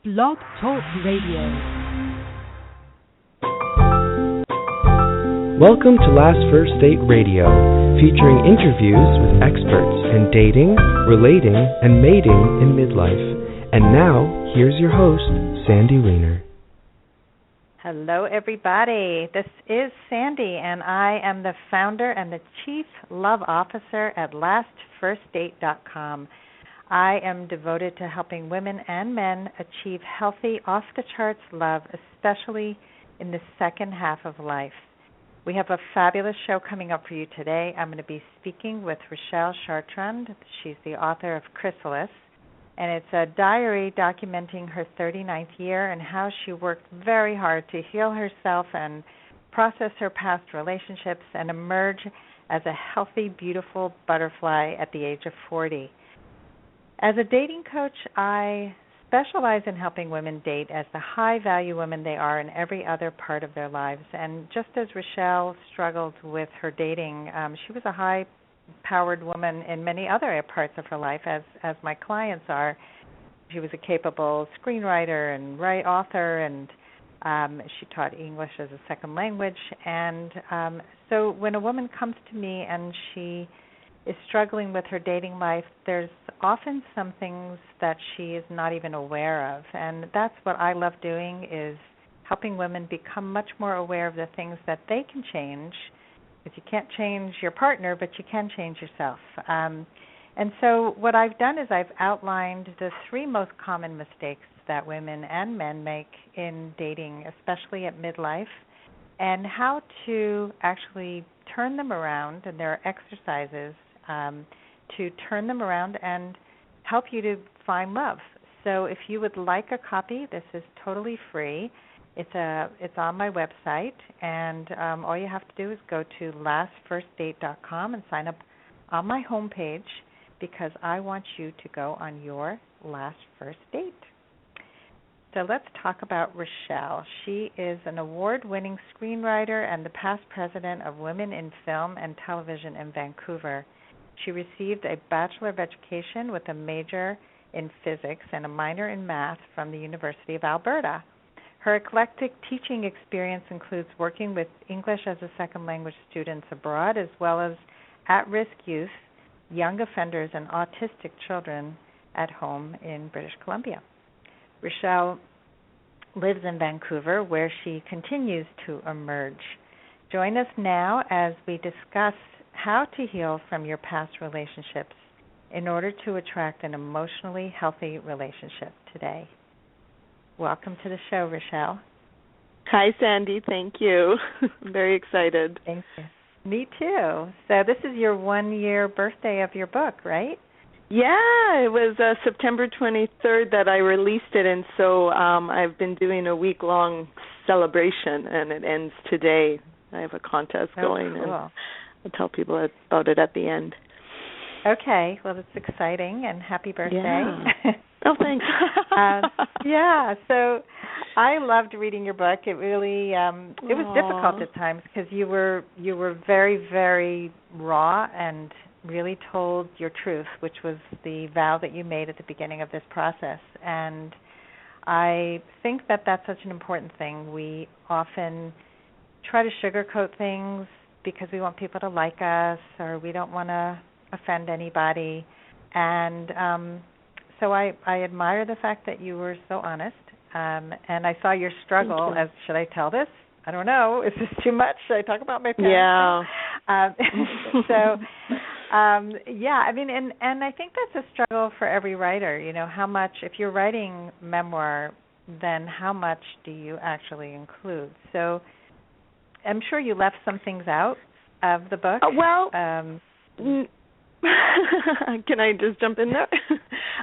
Blog Talk Radio. Welcome to Last First Date Radio, featuring interviews with experts in dating, relating, and mating in midlife. And now, here's your host, Sandy Weiner. Hello, everybody. This is Sandy, and I am the founder and the Chief Love Officer at LastFirstDate.com. I am devoted to helping women and men achieve healthy, off-the-charts love, especially in the second half of life. We have a fabulous show coming up for you today. I'm going to be speaking with Rachelle Chartrand. She's the author of Chrysalis, and it's a diary documenting her 39th year and how she worked very hard to heal herself and process her past relationships and emerge as a healthy, beautiful butterfly at the age of 40. As a dating coach, I specialize in helping women date as the high-value women they are in every other part of their lives. And just as Rachelle struggled with her dating, she was a high-powered woman in many other parts of her life, as my clients are. She was a capable screenwriter and author, and she taught English as a second language. And so when a woman comes to me and she is struggling with her dating life, there's often some things that she is not even aware of. And that's what I love doing, is helping women become much more aware of the things that they can change. Because you can't change your partner, but you can change yourself. And so what I've done is I've outlined the 3 most common mistakes that women and men make in dating, especially at midlife, and how to actually turn them around. And there are exercises to turn them around and help you to find love. So if you would like a copy, this is totally free. It's on my website, and all you have to do is go to lastfirstdate.com and sign up on my homepage, because I want you to go on your last first date. So let's talk about Rachelle. She is an award-winning screenwriter and the past president of Women in Film and Television in Vancouver. She received a Bachelor of Education with a major in physics and a minor in math from the University of Alberta. Her eclectic teaching experience includes working with English as a second language students abroad, as well as at-risk youth, young offenders, and autistic children at home in British Columbia. Rachelle lives in Vancouver, where she continues to emerge. Join us now as we discuss how to heal from your past relationships in order to attract an emotionally healthy relationship today. Welcome to the show, Rachelle. Hi, Sandy. Thank you. I'm very excited. Thank you. Me too. So this is your 1-year birthday of your book, right? Yeah, it was September 23rd that I released it, and so I've been doing a week-long celebration, and it ends today. I have a contest going, cool. And I'll tell people about it at the end. Okay. Well, it's exciting, and happy birthday. Yeah. Oh, thanks. Yeah. So I loved reading your book. It really it was difficult at times, because you were very, very raw and really told your truth, which was the vow that you made at the beginning of this process. And I think that that's such an important thing. We often try to sugarcoat things because we want people to like us, or we don't want to offend anybody. And so I admire the fact that you were so honest. And I saw your struggle as, should I tell this? I don't know. Is this too much? Should I talk about my parents? Yeah. Yeah, I mean, and I think that's a struggle for every writer. You know, how much, if you're writing memoir, then how much do you actually include? So I'm sure you left some things out of the book. Can I just jump in there?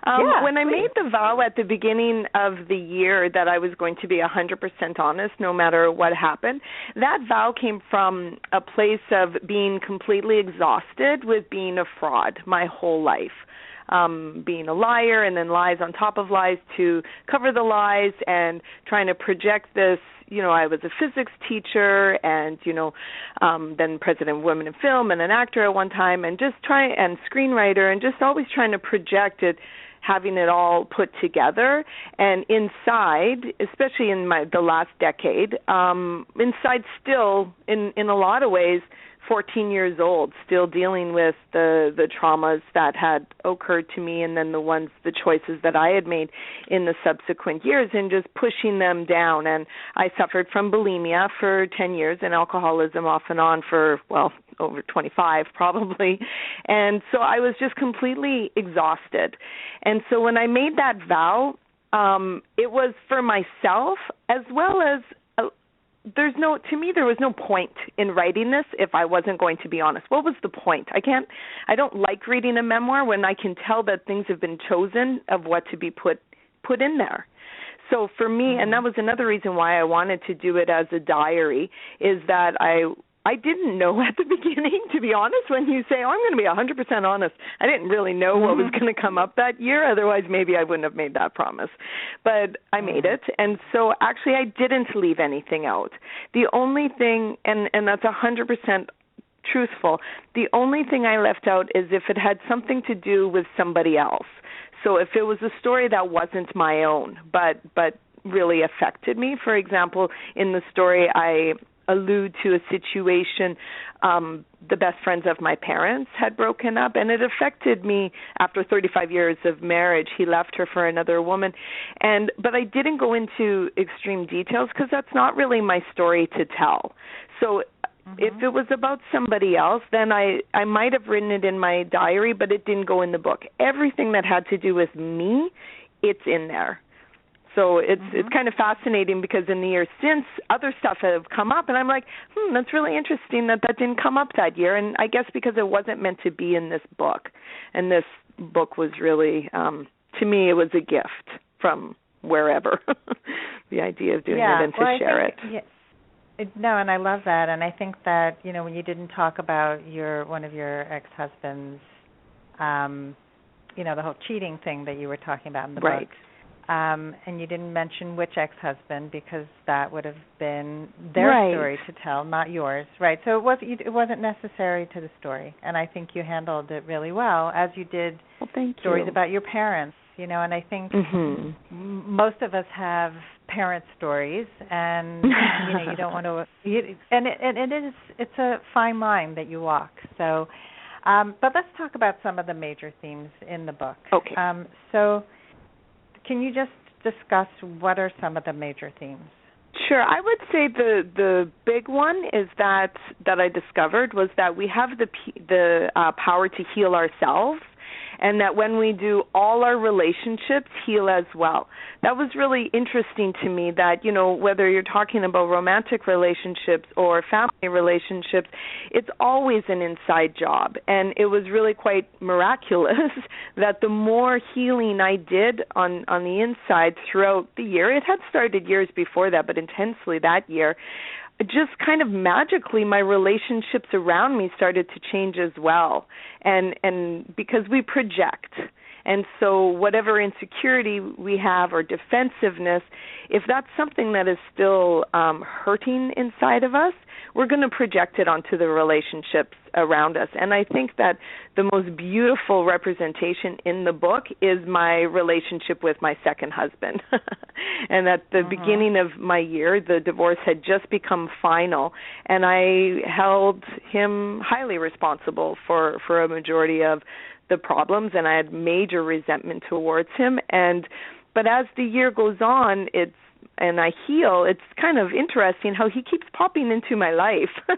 Yeah, when I please. made the vow at the beginning of the year that I was going to be 100% honest no matter what happened, that vow came from a place of being completely exhausted with being a fraud my whole life. Being a liar and then lies on top of lies to cover the lies, and trying to project this, you know, I was a physics teacher and, you know, then president of Women in Film and an actor at one time, and just and screenwriter, and just always trying to project it having it all put together. And inside, especially in the last decade, inside still, in a lot of ways, 14 years old, still dealing with the traumas that had occurred to me, and then the choices that I had made in the subsequent years, and just pushing them down. And I suffered from bulimia for 10 years and alcoholism off and on for, over 25 probably. And so I was just completely exhausted. And so when I made that vow, it was for myself as well as there was no point in writing this if I wasn't going to be honest. What was the point? I don't like reading a memoir when I can tell that things have been chosen of what to be put in there. So for me, and that was another reason why I wanted to do it as a diary, is that I didn't know at the beginning, to be honest, when you say, I'm going to be 100% honest. I didn't really know what was going to come up that year. Otherwise, maybe I wouldn't have made that promise. But I made it. And so actually I didn't leave anything out. The only thing, and that's 100% truthful, the only thing I left out is if it had something to do with somebody else. So if it was a story that wasn't my own, but really affected me. For example, in the story I allude to a situation, the best friends of my parents had broken up, and it affected me after 35 years of marriage. He left her for another woman, but I didn't go into extreme details because that's not really my story to tell. So if it was about somebody else, then I might have written it in my diary, but it didn't go in the book. Everything that had to do with me, it's in there. So it's kind of fascinating because in the years since, other stuff have come up, and I'm like, that's really interesting that didn't come up that year. And I guess because it wasn't meant to be in this book. And this book was really, to me, it was a gift from wherever, the idea of doing it and to share it. No, and I love that. And I think that, when you didn't talk about one of your ex-husbands, the whole cheating thing that you were talking about in the book. And you didn't mention which ex-husband because that would have been their story to tell, not yours. Right. So it wasn't necessary to the story. And I think you handled it really well, as you did stories about your parents, and I think most of us have parent stories, and, you don't want to, it's a fine line that you walk. So, but let's talk about some of the major themes in the book. Okay. So can you just discuss what are some of the major themes? Sure. I would say the big one is that I discovered was that we have the power to heal ourselves, and that when we do, all our relationships heal as well. That was really interesting to me that, whether you're talking about romantic relationships or family relationships, it's always an inside job. And it was really quite miraculous that the more healing I did on the inside throughout the year, it had started years before that, but intensely that year, just kind of magically my relationships around me started to change as well. And because we project. And so whatever insecurity we have or defensiveness, if that's something that is still hurting inside of us, we're going to project it onto the relationships around us. And I think that the most beautiful representation in the book is my relationship with my second husband. And at the beginning of my year, the divorce had just become final, and I held him highly responsible for a majority of the problems, and I had major resentment towards him. But as the year goes on, and I heal, it's kind of interesting how he keeps popping into my life.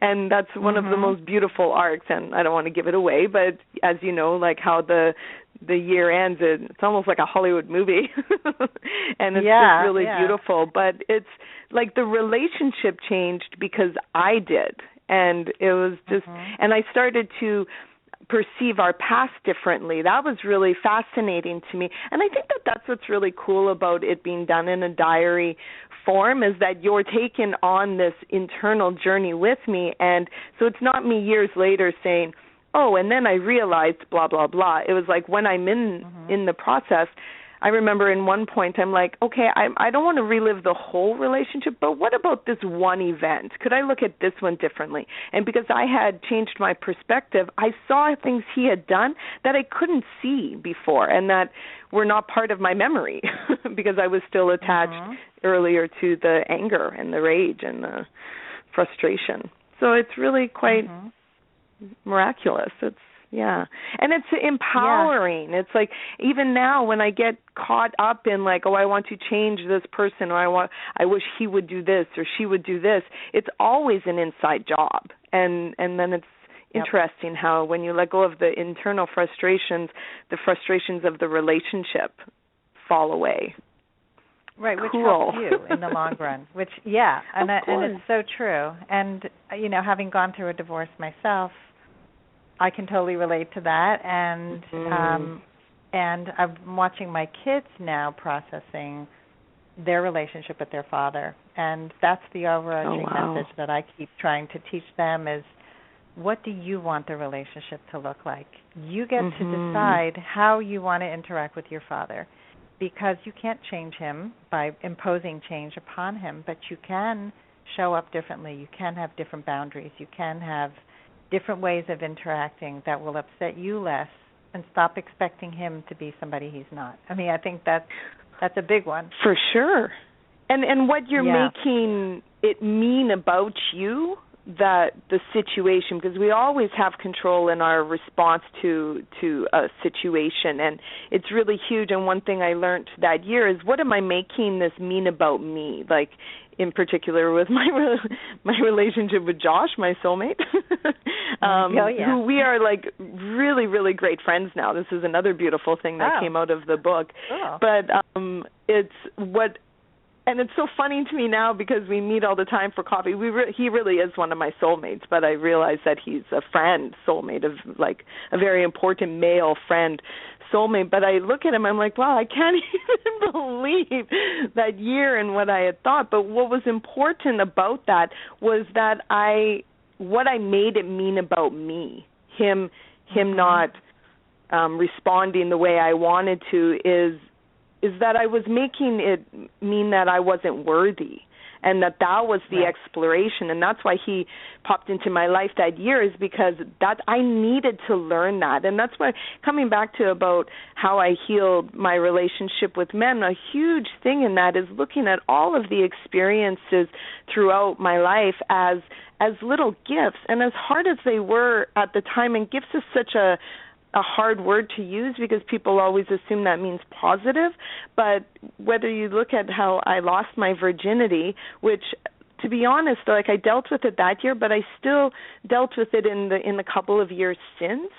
And that's one of the most beautiful arcs, and I don't want to give it away, but as you know, like how the year ends, it's almost like a Hollywood movie. And it's just really beautiful. But it's like the relationship changed because I did. And it was just, and I started to perceive our past differently. That was really fascinating to me. And I think that that's what's really cool about it being done in a diary form, is that you're taken on this internal journey with me. And so it's not me years later saying, and then I realized blah, blah, blah. It was like when I'm in the process, I remember in one point I'm like, okay, I don't want to relive the whole relationship, but what about this one event? Could I look at this one differently? And because I had changed my perspective, I saw things he had done that I couldn't see before and that were not part of my memory because I was still attached earlier to the anger and the rage and the frustration. So it's really quite miraculous. And it's empowering. It's like even now when I get caught up in like, oh, I want to change this person, or I wish he would do this or she would do this. It's always an inside job, and then it's interesting how when you let go of the internal frustrations, the frustrations of the relationship fall away. Right, which helps you in the long run. And it's so true. And having gone through a divorce myself, I can totally relate to that. And I'm watching my kids now processing their relationship with their father, and that's the overarching message that I keep trying to teach them is, what do you want the relationship to look like? You get to decide how you want to interact with your father, because you can't change him by imposing change upon him, but you can show up differently. You can have different boundaries. You can have different ways of interacting that will upset you less, and stop expecting him to be somebody he's not. I mean, I think that's a big one. For sure. And what you're making it mean about you, that the situation, because we always have control in our response to a situation, and it's really huge. And one thing I learned that year is, what am I making this mean about me? Like, in particular with my relationship with Josh, my soulmate, who we are like really, really great friends now. This is another beautiful thing that came out of the book. But it's what. And it's so funny to me now because we meet all the time for coffee. He really is one of my soulmates, but I realize that he's a friend, soulmate, of like a very important male friend, soulmate. But I look at him, I'm like, wow, I can't even believe that year and what I had thought. But what was important about that was that what I made it mean about me, him not responding the way I wanted to, is that I was making it mean that I wasn't worthy, and that was the exploration. And that's why he popped into my life that year, is because that I needed to learn that. And that's why, coming back to about how I healed my relationship with men, a huge thing in that is looking at all of the experiences throughout my life as little gifts. And as hard as they were at the time, and gifts is such a hard word to use because people always assume that means positive, but whether you look at how I lost my virginity, which, to be honest, like, I dealt with it that year, but I still dealt with it in the couple of years since,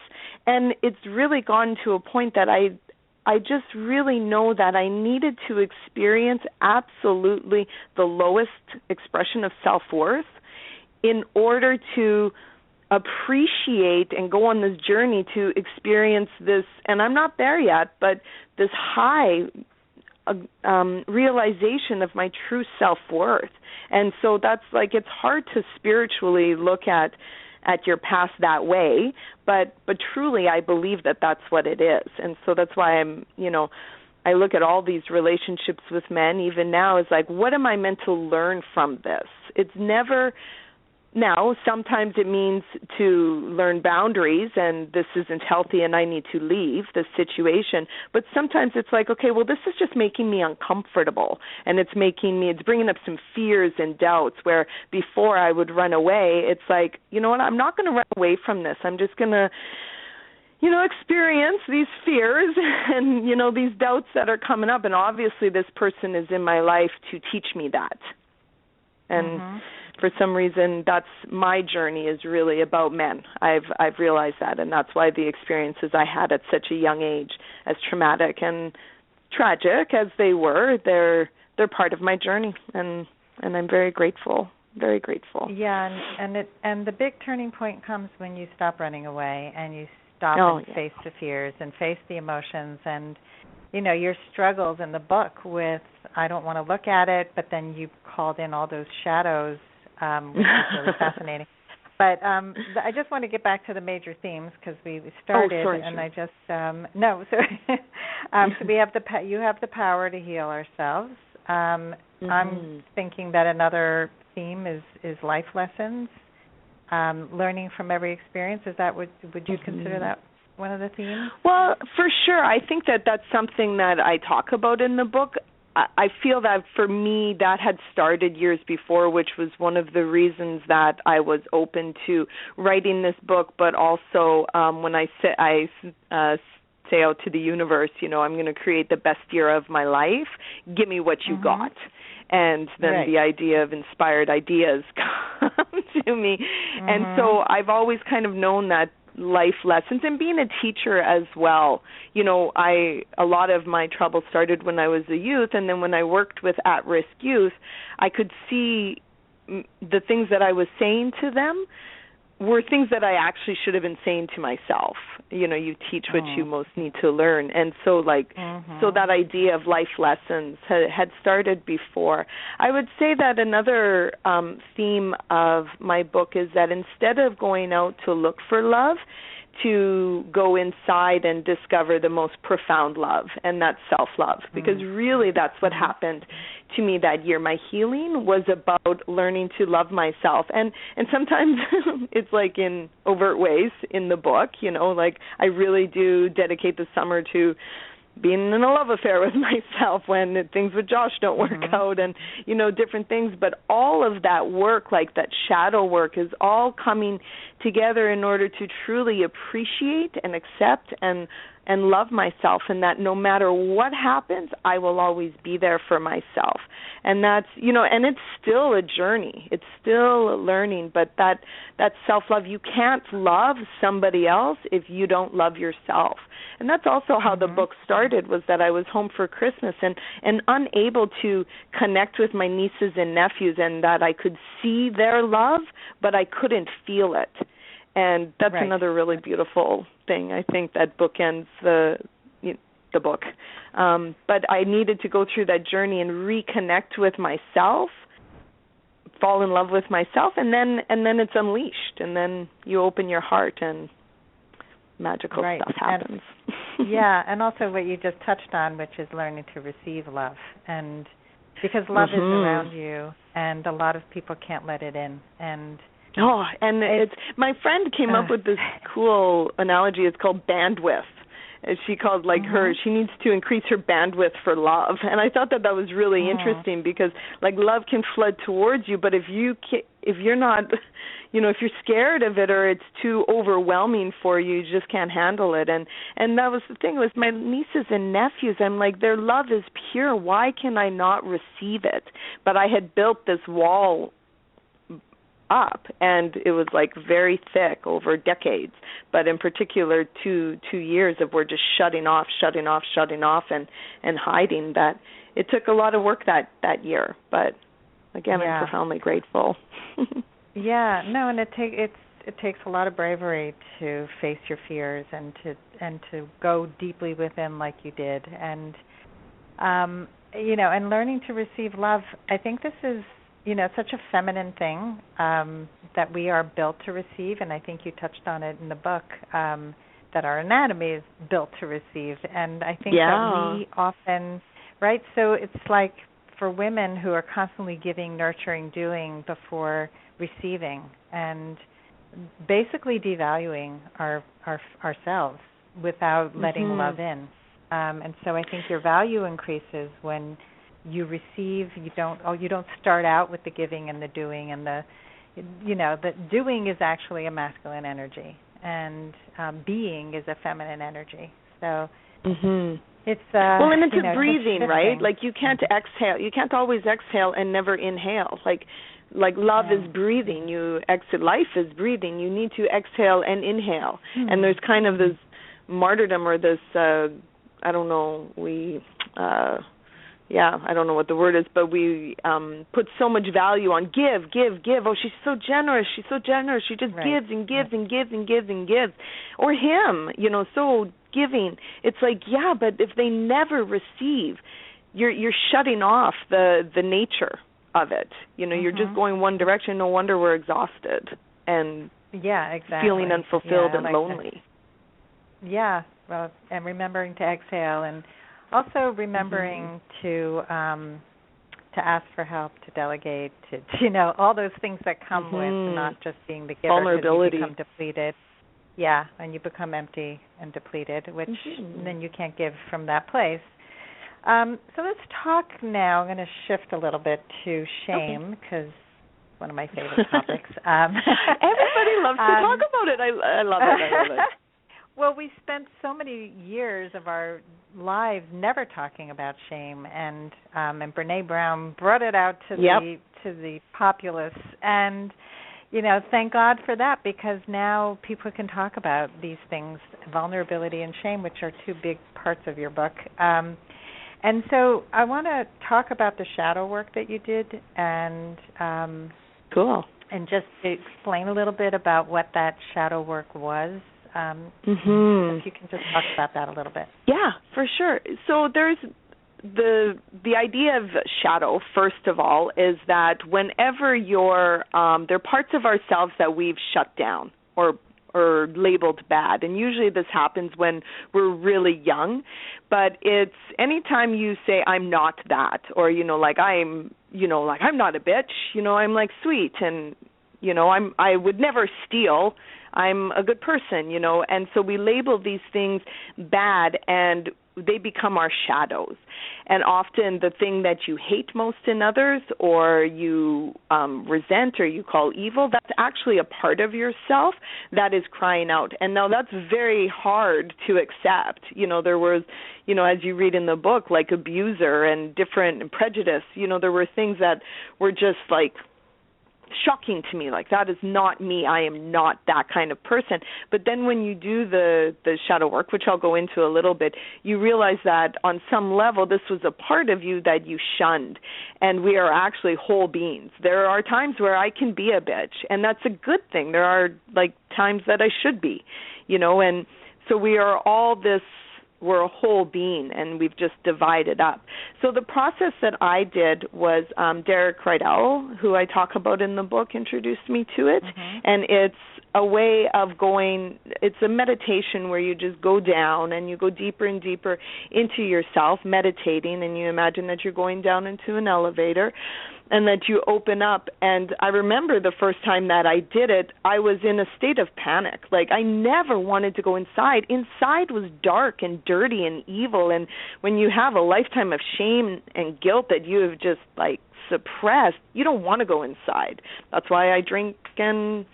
and it's really gotten to a point that I just really know that I needed to experience absolutely the lowest expression of self-worth in order to appreciate and go on this journey to experience this, and I'm not there yet, but this high realization of my true self-worth. And so that's like, it's hard to spiritually look at your past that way, but truly I believe that that's what it is. And so that's why I look at all these relationships with men, even now, as like, what am I meant to learn from this? It's never. Now, sometimes it means to learn boundaries, and this isn't healthy and I need to leave this situation. But sometimes it's like, okay, well, this is just making me uncomfortable, and it's bringing up some fears and doubts where before I would run away. It's like, you know what, I'm not going to run away from this. I'm just going to, experience these fears and, these doubts that are coming up. And obviously this person is in my life to teach me that. And for some reason, that's my journey, is really about men. I've realized that, and that's why the experiences I had at such a young age, as traumatic and tragic as they were, they're part of my journey, and I'm very grateful, very grateful. Yeah, and the big turning point comes when you stop running away and you stop face the fears and face the emotions and your struggles in the book with, I don't want to look at it, but then you called in all those shadows, which is really fascinating. But I just want to get back to the major themes because we started, I just no. So, so we have you have the power to heal ourselves. I'm thinking that another theme is life lessons, learning from every experience. Is that would you consider that one of the themes? Well, for sure. I think that that's something that I talk about in the book. I feel that for me that had started years before, which was one of the reasons that I was open to writing this book, but also when I say out to the universe, I'm going to create the best year of my life, give me what you got. And then the idea of inspired ideas come to me. And so I've always kind of known that life lessons, and being a teacher as well. A lot of my trouble started when I was a youth, and then when I worked with at-risk youth, I could see the things that I was saying to them were things that I actually should have been saying to myself. You teach what you most need to learn. And so so that idea of life lessons had started before. I would say that another theme of my book is that instead of going out to look for love, to go inside and discover the most profound love, and that's self-love, because really that's what happened to me that year. My healing was about learning to love myself, and sometimes it's like in overt ways in the book, I really do dedicate the summer to being in a love affair with myself when things with Josh don't work out, and different things. But all of that work, like that shadow work, is all coming together in order to truly appreciate and accept and love myself, and that no matter what happens, I will always be there for myself. And that's, and it's still a journey. It's still learning, but that self-love, you can't love somebody else if you don't love yourself. And that's also how the book started, was that I was home for Christmas and unable to connect with my nieces and nephews, and that I could see their love, but I couldn't feel it. And that's another really beautiful thing, I think, that bookends the book. But I needed to go through that journey and reconnect with myself, fall in love with myself, and then it's unleashed, and then you open your heart and magical stuff happens. And also what you just touched on, which is learning to receive love, and because love is around you, and a lot of people can't let it in, and it's my friend came up with this cool analogy. It's called bandwidth. She called she needs to increase her bandwidth for love, and I thought that was really interesting, because love can flood towards you, but if you're not, if you're scared of it or it's too overwhelming for you, you just can't handle it. And that was the thing with my nieces and nephews. I'm like, their love is pure. Why can I not receive it? But I had built this wall up, and it was very thick over decades, but in particular 2 years of we're just shutting off and hiding. That it took a lot of work that year, but again, I'm profoundly grateful. And it takes a lot of bravery to face your fears and to go deeply within like you did, and and learning to receive love. I think this is such a feminine thing that we are built to receive, and I think you touched on it in the book, that our anatomy is built to receive, and I think that we often, so it's like for women who are constantly giving, nurturing, doing before receiving, and basically devaluing ourselves without letting love in, and so I think your value increases when you receive. You don't start out with the giving and the doing, and the doing is actually a masculine energy, and being is a feminine energy. So it's and it's a breathing, right? You can't exhale. You can't always exhale and never inhale. Love is breathing. You exit. Life is breathing. You need to exhale and inhale. And there's kind of this martyrdom or this I don't know. I don't know what the word is, but we put so much value on give. Oh, she's so generous. She just gives and gives and gives and gives and gives. Or him, so giving. It's but if they never receive, you're shutting off the nature of it. You're just going one direction. No wonder we're exhausted. and exactly. feeling unfulfilled and like lonely. That. Yeah, well, and remembering to exhale, and also remembering to ask for help, to delegate, to all those things that come with not just being the giver. Vulnerability. You become depleted. Yeah, and you become empty and depleted, which then you can't give from that place. So let's talk now. I'm going to shift a little bit to shame because one of my favorite topics. Everybody loves to talk about it. I love it. Well, we spent so many years of our lives never talking about shame, and Brené Brown brought it out to the populace, and thank God for that, because now people can talk about these things, vulnerability and shame, which are two big parts of your book. And so I want to talk about the shadow work that you did, and cool, and just explain a little bit about what that shadow work was. If you can just talk about that a little bit. Yeah, for sure. So there's the idea of shadow, first of all, is that whenever there are parts of ourselves that we've shut down or labeled bad, and usually this happens when we're really young, but it's anytime you say I'm not that, or I'm not a bitch, I'm like sweet, and I would never steal, I'm a good person, and so we label these things bad, and they become our shadows. And often the thing that you hate most in others, or you resent, or you call evil, that's actually a part of yourself that is crying out. And now that's very hard to accept. There was, as you read in the book, like abuser and different prejudice, there were things that were just like shocking to me, like that is not me, I am not that kind of person. But then when you do the shadow work, which I'll go into a little bit, you realize that on some level this was a part of you that you shunned, and we are actually whole beings. There are times where I can be a bitch, and that's a good thing. There are like times that I should be, and so we are all this, we're a whole being, and we've just divided up. So the process that I did was Derek Rydell, who I talk about in the book, introduced me to it, and it's a way of it's a meditation where you just go down and you go deeper and deeper into yourself, meditating, and you imagine that you're going down into an elevator, and that you open up. And I remember the first time that I did it, I was in a state of panic. Like, I never wanted to go inside. Inside was dark and dirty and evil, and when you have a lifetime of shame and guilt that you have just, like, suppressed, you don't want to go inside. That's why I drink and,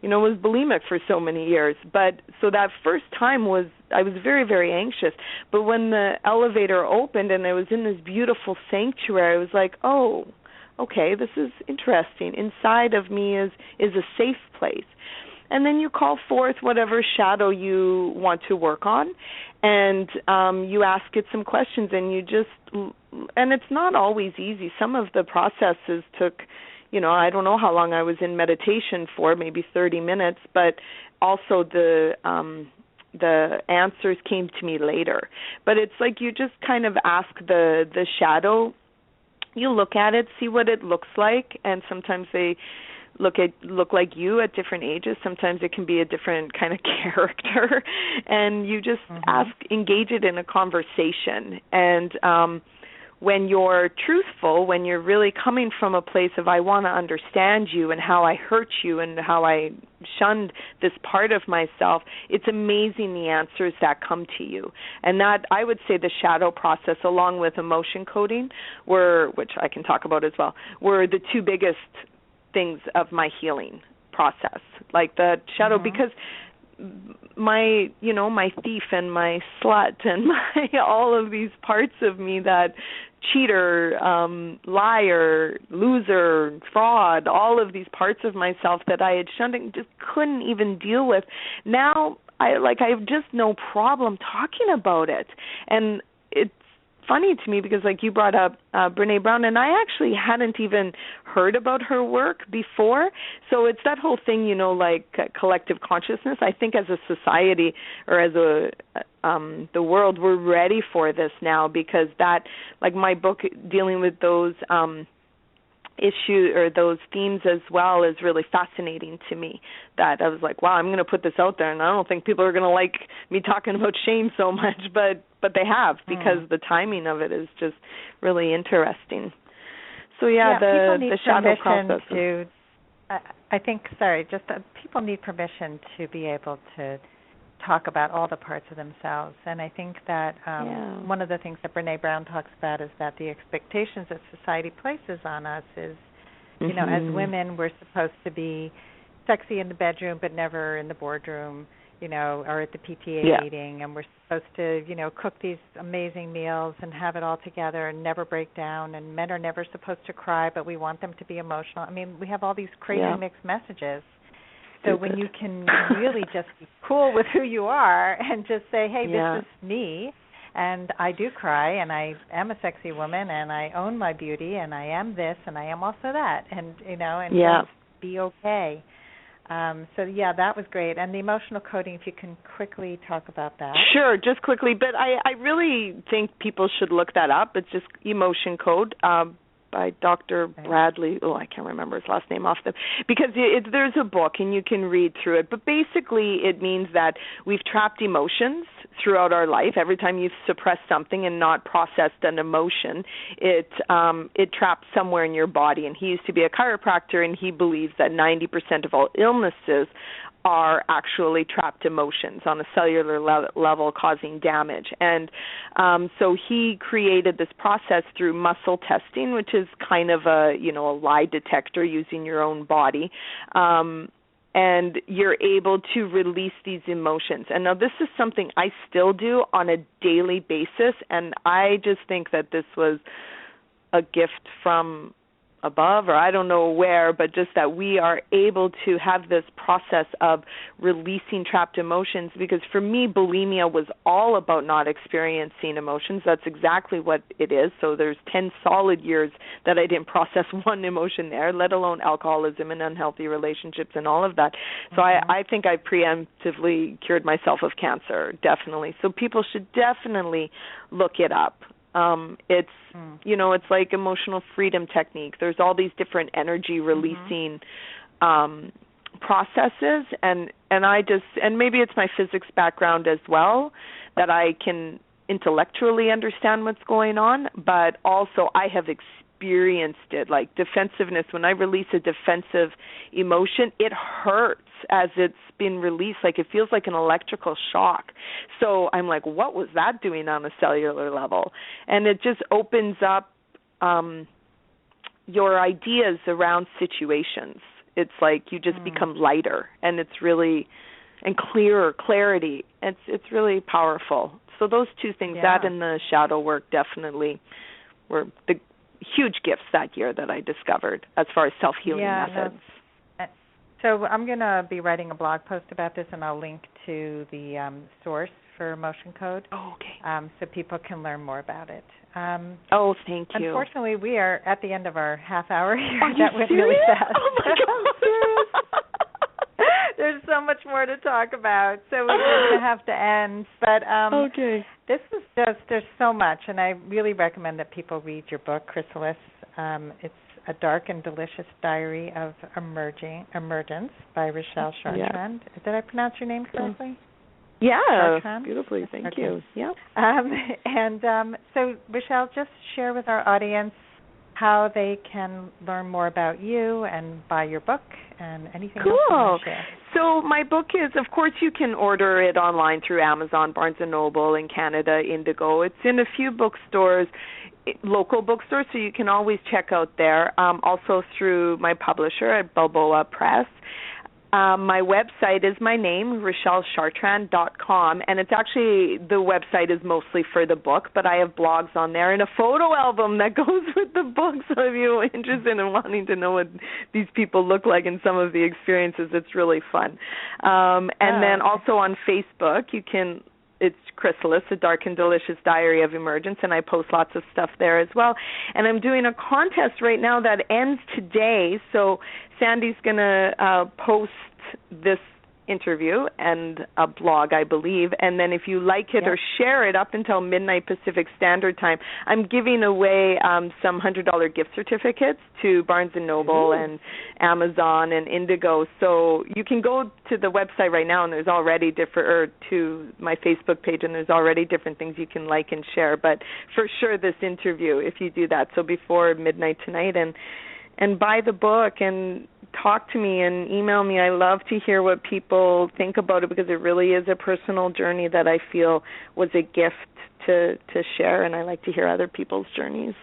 was bulimic for so many years. But so that first time I was very, very anxious. But when the elevator opened and I was in this beautiful sanctuary, I was like, oh, okay, this is interesting. Inside of me is a safe place. And then you call forth whatever shadow you want to work on, and you ask it some questions, and and it's not always easy. Some of the processes took, I don't know how long I was in meditation for, maybe 30 minutes, but also the answers came to me later. But it's like you just kind of ask the shadow. You look at it, see what it looks like, and sometimes they look like you at different ages. Sometimes it can be a different kind of character, and you just engage it in a conversation. And when you're truthful, when you're really coming from a place of I want to understand you and how I hurt you and how I shunned this part of myself, it's amazing the answers that come to you. And that, I would say, the shadow process along with emotion coding which I can talk about as well, were the two biggest things of my healing process. Like the shadow, because my thief and my slut and all of these parts of me, that cheater, liar, loser, fraud, all of these parts of myself that I had shunned and just couldn't even deal with. Now I have just no problem talking about it. And it's funny to me because, like, you brought up Brené Brown, and I actually hadn't even heard about her work before. So it's that whole thing, collective consciousness. I think as a society or as the world, we're ready for this now, because that, like my book dealing with those issue or those themes as well is really fascinating to me. That I was like, wow, I'm going to put this out there, and I don't think people are going to like me talking about shame so much, but they have, because the timing of it is just really interesting. So the shadow process. People need permission to be able to talk about all the parts of themselves, and I think that one of the things that Brené Brown talks about is that the expectations that society places on us is, you know, as women we're supposed to be sexy in the bedroom but never in the boardroom, you know, or at the PTA meeting, and we're supposed to, you know, cook these amazing meals and have it all together and never break down, and men are never supposed to cry but we want them to be emotional. I mean, we have all these crazy mixed messages. So when you can really just be cool with who you are and just say, hey, this is me, and I do cry, and I am a sexy woman, and I own my beauty, and I am this, and I am also that, and, you know, and just be okay. That was great. And the emotional coding, if you can quickly talk about that. Sure, just quickly. But I really think people should look that up. It's just Emotion Code. By Dr. Bradley. I can't remember his last name off them, because there's a book and you can read through it. But basically it means that we've trapped emotions throughout our life. Every time you've suppressed something and not processed an emotion, it traps somewhere in your body. And he used to be a chiropractor, and he believes that 90% of all illnesses are actually trapped emotions on a cellular level causing damage. And so he created this process through muscle testing, which is kind of a lie detector using your own body. And you're able to release these emotions. And now this is something I still do on a daily basis, and I just think that this was a gift from above, or I don't know where, but just that we are able to have this process of releasing trapped emotions, because for me, bulimia was all about not experiencing emotions. That's exactly what it is. So there's 10 solid years that I didn't process one emotion there, let alone alcoholism and unhealthy relationships and all of that. So I think I preemptively cured myself of cancer, definitely. So people should definitely look it up. It's like emotional freedom technique. There's all these different energy releasing processes, and maybe it's my physics background as well, that I can intellectually understand what's going on, but also I have experienced it, like defensiveness. When I release a defensive emotion, it hurts as it's been released. Like, it feels like an electrical shock. So I'm like, what was that doing on a cellular level? And it just opens up your ideas around situations. It's like you just become lighter, and it's really, and clarity. It's really powerful. So those two things, that and the shadow work, definitely were the huge gifts that year that I discovered as far as self-healing methods. So I'm going to be writing a blog post about this, and I'll link to the source for Emotion Code. Oh, okay. So people can learn more about it. Thank you. Unfortunately, we are at the end of our half hour here. That went serious? Really fast. Oh, my God. There's so much more to talk about, so we're going to have to end. But this is there's so much, and I really recommend that people read your book, Chrysalis. It's A Dark and Delicious Diary of Emergence by Rachelle Chartrand. Yeah. Did I pronounce your name correctly? Yeah, Chartrand? Beautifully. Thank you. Yeah. So, Rachelle, just share with our audience how they can learn more about you and buy your book and anything else you want to share. So my book is, of course, you can order it online through Amazon, Barnes & Noble in Canada, Indigo. It's in a few bookstores, local bookstores, so you can always check out there. Also through my publisher at Balboa Press. My website is my name, RachelleChartrand.com, and it's actually, the website is mostly for the book, but I have blogs on there and a photo album that goes with the book, so if you're interested in wanting to know what these people look like and some of the experiences, it's really fun. Then also on Facebook, it's Chrysalis, A Dark and Delicious Diary of Emergence, and I post lots of stuff there as well. And I'm doing a contest right now that ends today, so Sandy's going to post this interview and a blog, I believe. And then if you like it or share it up until midnight Pacific Standard Time, I'm giving away some $100 gift certificates to Barnes & Noble and Amazon and Indigo. So you can go to the website right now, and there's already or to my Facebook page, and there's already different things you can like and share. But for sure, this interview, if you do that, so before midnight tonight, and buy the book and talk to me and email me. I love to hear what people think about it, because it really is a personal journey that I feel was a gift to share, and I like to hear other people's journeys.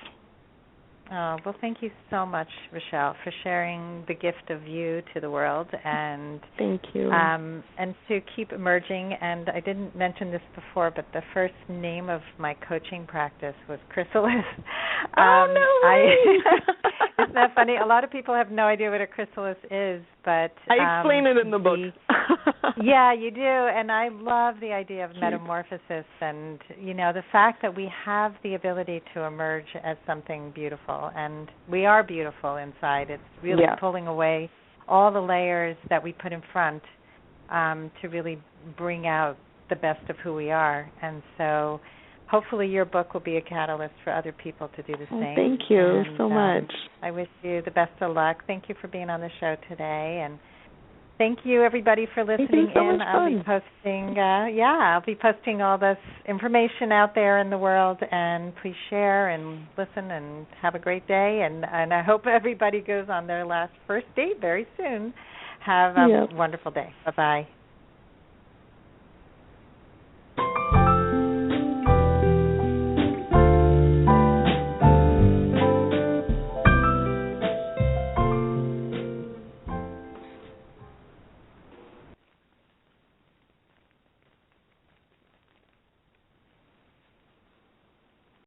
Oh, well, thank you so much, Rachelle, for sharing the gift of you to the world. And thank you. And to keep emerging. And I didn't mention this before, but the first name of my coaching practice was Chrysalis. Oh, no way! Isn't that funny? A lot of people have no idea what a chrysalis is, but I explain it in the book. Yeah, you do, and I love the idea of metamorphosis, and the fact that we have the ability to emerge as something beautiful, and we are beautiful inside. It's really pulling away all the layers that we put in front to really bring out the best of who we are. And so hopefully your book will be a catalyst for other people to do the same. Thank you so much. I wish you the best of luck. Thank you for being on the show today, and thank you, everybody, for listening in. I'll be posting all this information out there in the world, and please share and listen and have a great day. And I hope everybody goes on their first date very soon. Have a wonderful day. Bye-bye.